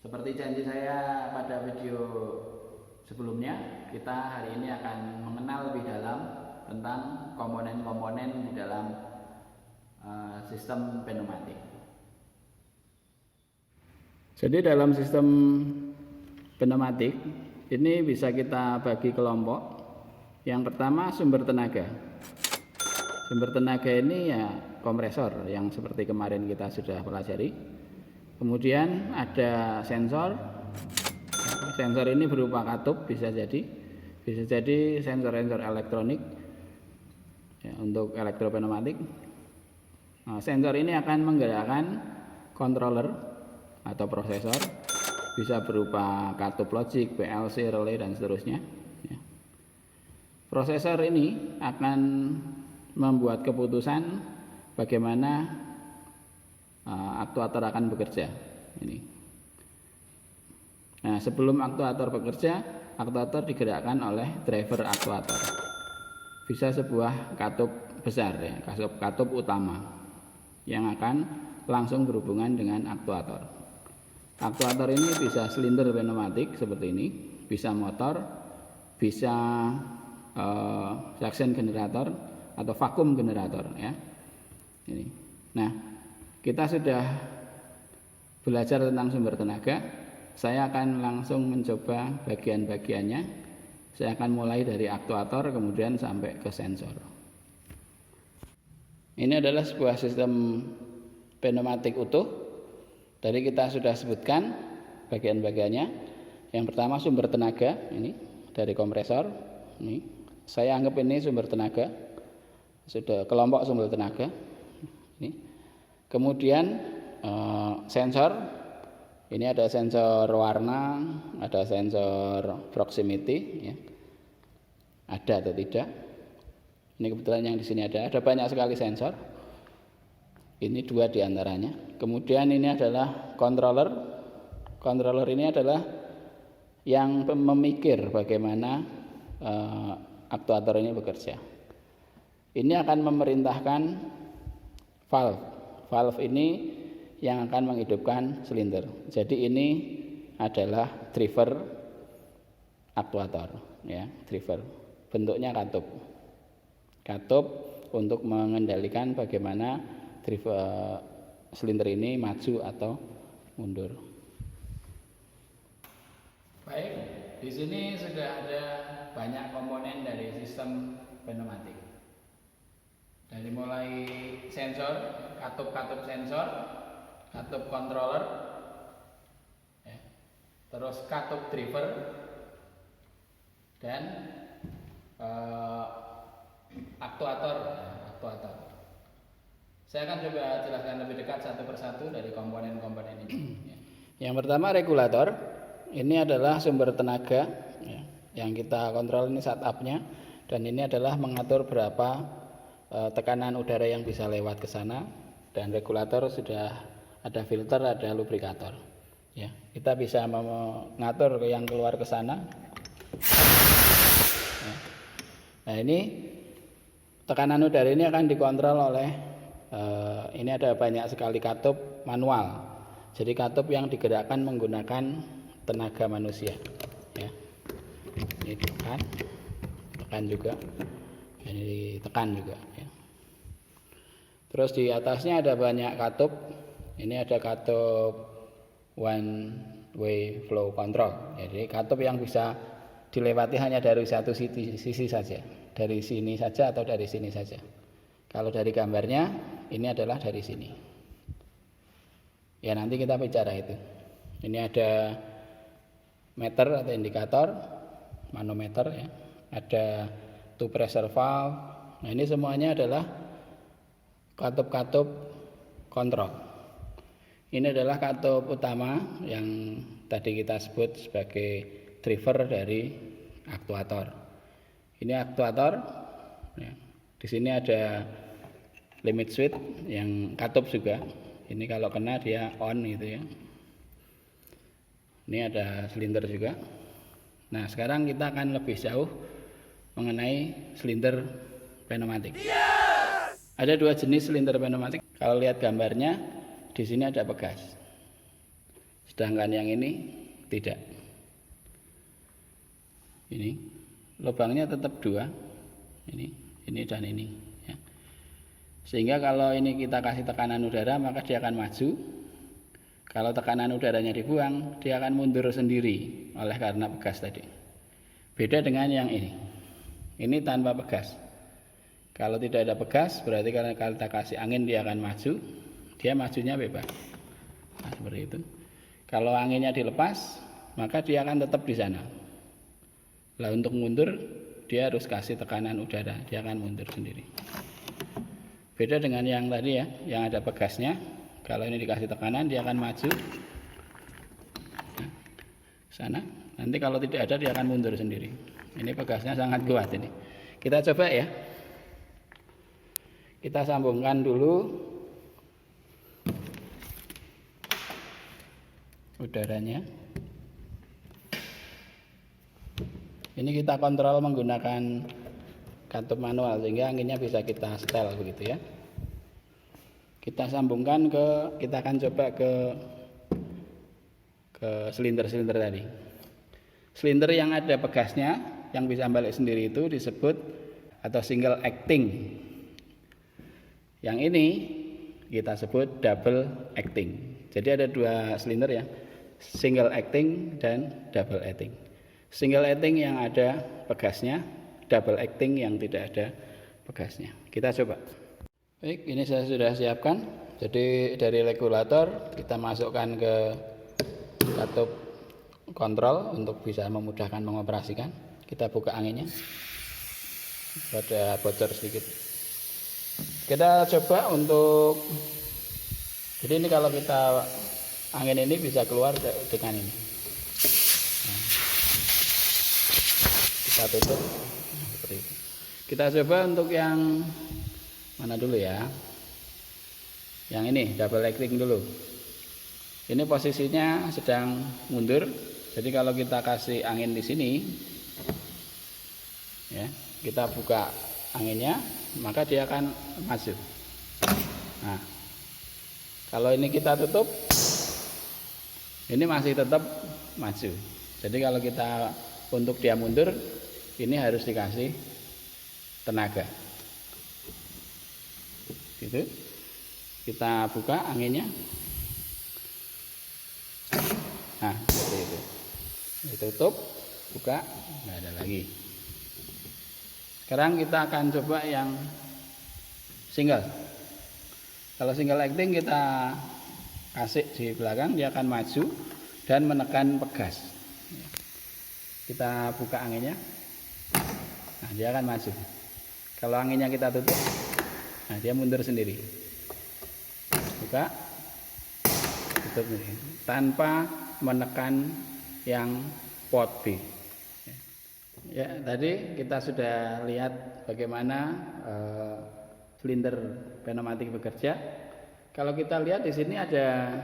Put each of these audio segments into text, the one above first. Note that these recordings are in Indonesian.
Seperti janji saya pada video sebelumnya, kita hari ini akan mengenal lebih dalam tentang komponen-komponen di dalam sistem pneumatik. Jadi dalam sistem pneumatik ini bisa kita bagi kelompok. Yang pertama sumber tenaga. Sumber tenaga ini ya kompresor yang seperti kemarin kita sudah pelajari. Kemudian ada sensor. Sensor ini berupa katup, bisa jadi sensor-sensor elektronik ya, untuk elektropneumatik. Nah, sensor ini akan menggerakkan controller atau prosesor, bisa berupa katup logic, PLC, relay dan seterusnya ya. Prosesor ini akan membuat keputusan bagaimana aktuator akan bekerja ini. Nah, sebelum aktuator bekerja, aktuator digerakkan oleh driver aktuator. Bisa sebuah katup besar ya, katup utama yang akan langsung berhubungan dengan aktuator. Aktuator ini bisa silinder pneumatik seperti ini, bisa motor, bisa suction generator atau vakum generator ya. Ini. Nah, kita sudah belajar tentang sumber tenaga. Saya akan langsung mencoba bagian-bagiannya. Saya akan mulai dari aktuator kemudian sampai ke sensor. Ini adalah sebuah sistem pneumatik utuh. Dari kita sudah sebutkan bagian-bagiannya. Yang pertama sumber tenaga, ini dari kompresor. Ini saya anggap ini sumber tenaga. Sudah kelompok sumber tenaga. Ini. Kemudian sensor, ini ada sensor warna, ada sensor proximity, ya. Ada atau tidak? Ini kebetulan yang di sini ada banyak sekali sensor. Ini dua diantaranya. Kemudian ini adalah controller. Controller ini adalah yang memikir bagaimana aktuator ini bekerja. Ini akan memerintahkan valve. Valve ini yang akan menghidupkan silinder. Jadi ini adalah driver aktuator, ya, driver. Bentuknya katup. Katup untuk mengendalikan bagaimana driver silinder ini maju atau mundur. Baik, di sini sudah ada banyak komponen dari sistem pneumatik. Dari mulai sensor, katup sensor, katup controller, ya, terus katup driver, dan aktuator. Saya akan coba jelaskan lebih dekat satu persatu dari komponen-komponen ini. Yang pertama regulator. Ini adalah sumber tenaga ya, yang kita kontrol, ini setupnya, dan ini adalah mengatur berapa tekanan udara yang bisa lewat ke sana, dan regulator sudah ada filter, ada lubrikator. Ya, kita bisa mengatur yang keluar ke sana. Ya. Nah, ini tekanan udara ini akan dikontrol oleh ini ada banyak sekali katup manual. Jadi katup yang digerakkan menggunakan tenaga manusia. Ya. Ini tekan juga. Ini ditekan juga ya. Terus di atasnya ada banyak katup. Ini ada katup one way flow control. Jadi katup yang bisa dilewati hanya dari satu sisi saja, dari sini saja atau dari sini saja. Kalau dari gambarnya ini adalah dari sini. Ya, nanti kita bicara itu. Ini ada meter atau indikator, manometer ya. Ada two pressure valve. Nah, ini semuanya adalah katup-katup kontrol. Ini adalah katup utama yang tadi kita sebut sebagai driver dari aktuator. Ini aktuator. Ya. Di sini ada limit switch yang katup juga. Ini kalau kena dia on gitu ya. Ini ada silinder juga. Nah, sekarang kita akan lebih jauh mengenai silinder pneumatik. Yes! Ada dua jenis silinder pneumatik. Kalau lihat gambarnya, di sini ada pegas. Sedangkan yang ini tidak. Ini lubangnya tetap 2. Ini dan ini ya. Sehingga kalau ini kita kasih tekanan udara maka dia akan maju. Kalau tekanan udaranya dibuang, dia akan mundur sendiri oleh karena pegas tadi. Beda dengan yang ini. Ini tanpa pegas. Kalau tidak ada pegas, berarti karena kita kasih angin dia akan maju. Dia majunya bebas. Nah, seperti itu. Kalau anginnya dilepas, maka dia akan tetap di sana. Lah untuk mundur, dia harus kasih tekanan udara, dia akan mundur sendiri. Beda dengan yang tadi ya, yang ada pegasnya. Kalau ini dikasih tekanan, dia akan maju sana. Nanti kalau tidak ada, dia akan mundur sendiri. Ini pegasnya sangat kuat ini. Kita coba ya. Kita sambungkan dulu udaranya. Ini kita kontrol menggunakan katup manual sehingga anginnya bisa kita setel begitu ya. Kita sambungkan kita akan coba ke silinder-silinder tadi. Silinder yang ada pegasnya yang bisa balik sendiri itu disebut atau single acting. Yang ini kita sebut double acting. Jadi ada 2 silinder ya, single acting dan double acting. Single acting yang ada pegasnya, double acting yang tidak ada pegasnya. Kita coba. Baik, ini saya sudah siapkan. Jadi dari regulator kita masukkan ke katup kontrol untuk bisa memudahkan mengoperasikan. Kita buka anginnya. Ada bocor sedikit. Kita coba untuk, jadi ini kalau kita angin ini bisa keluar dengan ini. Nah, kita tutup seperti itu. Kita coba untuk yang mana dulu ya? Yang ini double acting dulu. Ini posisinya sedang mundur. Jadi kalau kita kasih angin di sini, ya, kita buka anginnya, maka dia akan maju. Nah, kalau ini kita tutup, ini masih tetap maju. Jadi kalau kita untuk dia mundur, ini harus dikasih tenaga. Gitu. Kita buka anginnya. Nah, seperti itu. Ditutup, buka, nggak ada lagi. Sekarang kita akan coba yang single. Kalau single acting kita kasih di belakang, dia akan maju dan menekan pegas. Kita buka anginnya. Nah, dia akan maju. Kalau anginnya kita tutup, nah dia mundur sendiri. Buka, tutup sendiri. Tanpa menekan yang pot B. Ya, tadi kita sudah lihat bagaimana silinder pneumatik bekerja. Kalau kita lihat di sini ada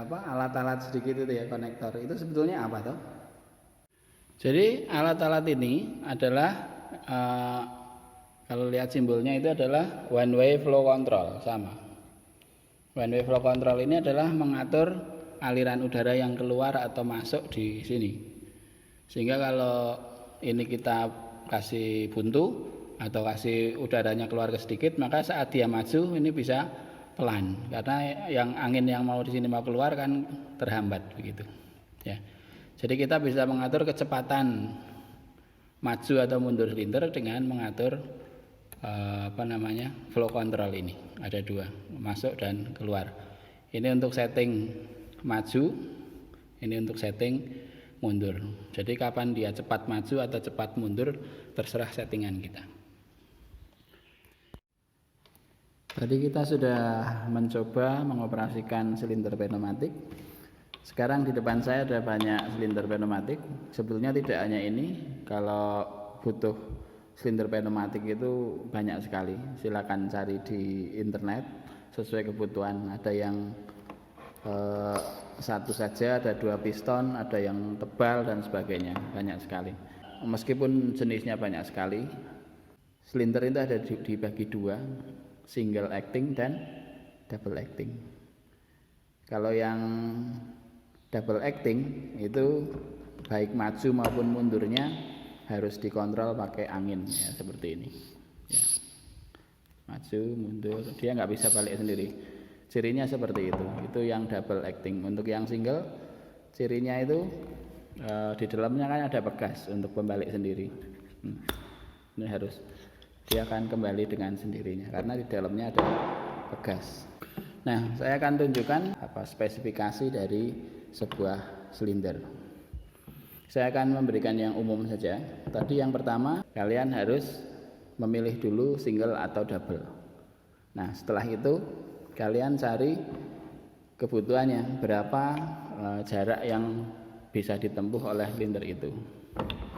apa alat-alat sedikit itu ya, konektor. Itu sebetulnya apa toh? Jadi alat-alat ini adalah kalau lihat simbolnya itu adalah one way flow control, sama. One way flow control ini adalah mengatur aliran udara yang keluar atau masuk di sini. Sehingga kalau ini kita kasih buntu atau kasih udaranya keluar ke sedikit, maka saat dia maju ini bisa pelan karena yang angin yang mau di sini mau keluar kan terhambat begitu. Ya. Jadi kita bisa mengatur kecepatan maju atau mundur silinder dengan mengatur flow control ini. Ada 2, masuk dan keluar. Ini untuk setting maju, ini untuk setting mundur. Jadi kapan dia cepat maju atau cepat mundur terserah settingan kita. Tadi kita sudah mencoba mengoperasikan silinder pneumatik. Sekarang di depan saya ada banyak silinder pneumatik. Sebetulnya tidak hanya ini. Kalau butuh silinder pneumatik itu banyak sekali. Silakan cari di internet sesuai kebutuhan. Ada yang satu saja, ada 2 piston, ada yang tebal dan sebagainya, banyak sekali. Meskipun jenisnya banyak sekali, silinder itu ada dibagi 2, single acting dan double acting. Kalau yang double acting itu baik maju maupun mundurnya harus dikontrol pakai angin ya, seperti ini ya. Maju mundur, dia nggak bisa balik sendiri. Cirinya seperti itu yang double acting. Untuk yang single cirinya itu di dalamnya kan ada pegas untuk pembalik sendiri. Ini harus dia akan kembali dengan sendirinya karena di dalamnya ada pegas. Nah, saya akan tunjukkan spesifikasi dari sebuah silinder. Saya akan memberikan yang umum saja. Tadi yang pertama, kalian harus memilih dulu single atau double. Nah, setelah itu kalian cari kebutuhannya, berapa jarak yang bisa ditempuh oleh silinder itu.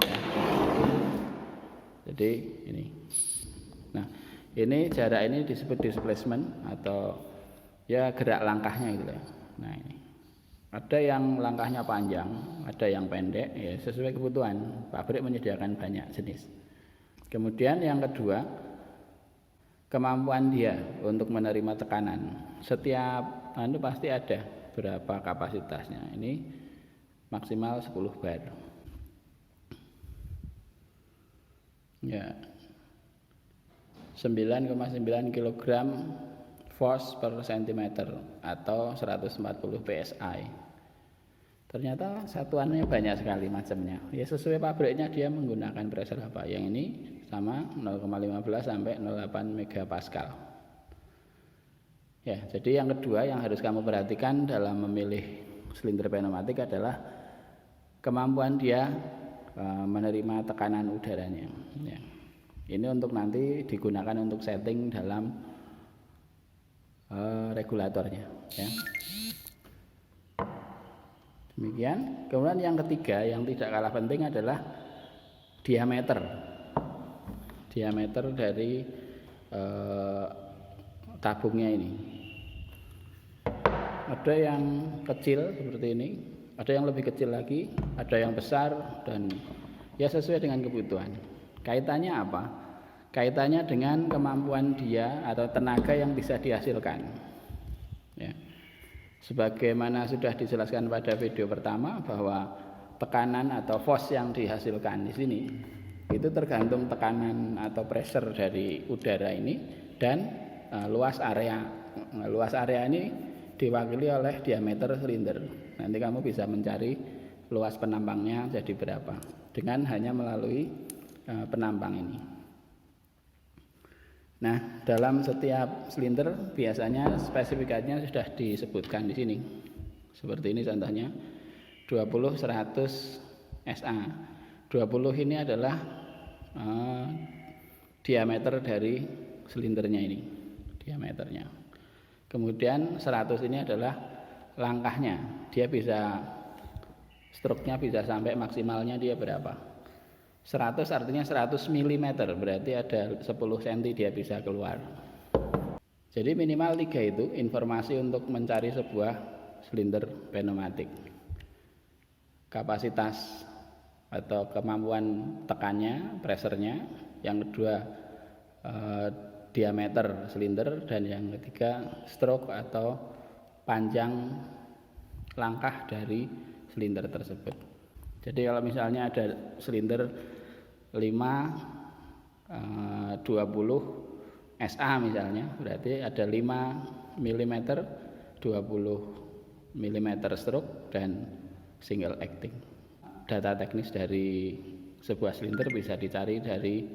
Ya. Jadi ini. Nah, ini jarak ini disebut displacement atau ya gerak langkahnya gitu ya. Nah, ini. Ada yang langkahnya panjang, ada yang pendek, ya sesuai kebutuhan. Pabrik menyediakan banyak jenis. Kemudian yang kedua, kemampuan dia untuk menerima tekanan. Setiap pasti ada berapa kapasitasnya. Ini maksimal 10 bar. Ya. 9,9 kg force per cm atau 140 psi. Ternyata satuannya banyak sekali macamnya. Ya sesuai pabriknya dia menggunakan pressure apa. Yang ini sama 0,15 sampai 0,8 megapascal. Ya, jadi yang kedua yang harus kamu perhatikan dalam memilih silinder pneumatik adalah kemampuan dia menerima tekanan udaranya. Ya. Ini untuk nanti digunakan untuk setting dalam regulatornya. Ya. Demikian. Kemudian yang ketiga yang tidak kalah penting adalah diameter dari tabungnya ini. Ada yang kecil seperti ini, ada yang lebih kecil lagi, ada yang besar, dan ya sesuai dengan kebutuhan. Kaitannya apa? Kaitannya dengan kemampuan dia atau tenaga yang bisa dihasilkan. Ya. Sebagaimana sudah dijelaskan pada video pertama bahwa tekanan atau force yang dihasilkan di sini itu tergantung tekanan atau pressure dari udara ini dan luas area. Luas area ini diwakili oleh diameter silinder. Nanti kamu bisa mencari luas penampangnya jadi berapa dengan hanya melalui penampang ini. Nah, dalam setiap silinder biasanya spesifikasinya sudah disebutkan di sini. Seperti ini contohnya 20 100 SA. 20 ini adalah diameter dari silindernya ini, diameternya. Kemudian 100 ini adalah langkahnya. Dia bisa stroke-nya bisa sampai maksimalnya dia berapa? 100 artinya 100 mm, berarti ada 10 cm dia bisa keluar. Jadi minimal 3 itu informasi untuk mencari sebuah silinder pneumatik. Kapasitas atau kemampuan tekannya, pressernya, yang kedua diameter silinder, dan yang ketiga stroke atau panjang langkah dari silinder tersebut. Jadi kalau misalnya ada silinder 20 SA misalnya, berarti ada 5 mm 20 mm stroke dan single acting. Data teknis dari sebuah silinder bisa dicari dari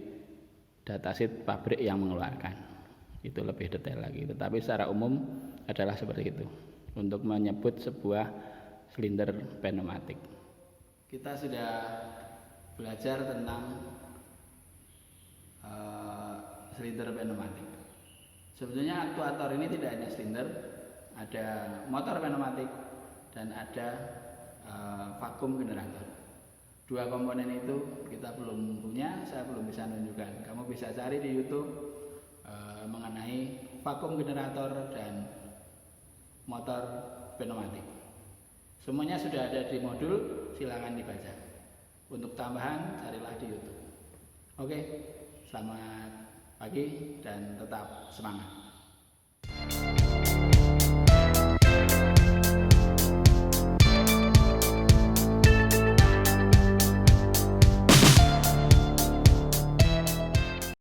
datasheet pabrik yang mengeluarkan. Itu lebih detail lagi, tetapi secara umum adalah seperti itu untuk menyebut sebuah silinder pneumatik. Kita sudah belajar tentang silinder pneumatik. Sebetulnya aktuator ini tidak hanya silinder, ada motor pneumatik dan ada vakum generator. Dua komponen itu kita belum punya, saya belum bisa menunjukkan. Kamu bisa cari di YouTube mengenai vakum generator dan motor pneumatik. Semuanya sudah ada di modul, silakan dibaca. Untuk tambahan carilah di YouTube. Oke, selamat pagi dan tetap semangat.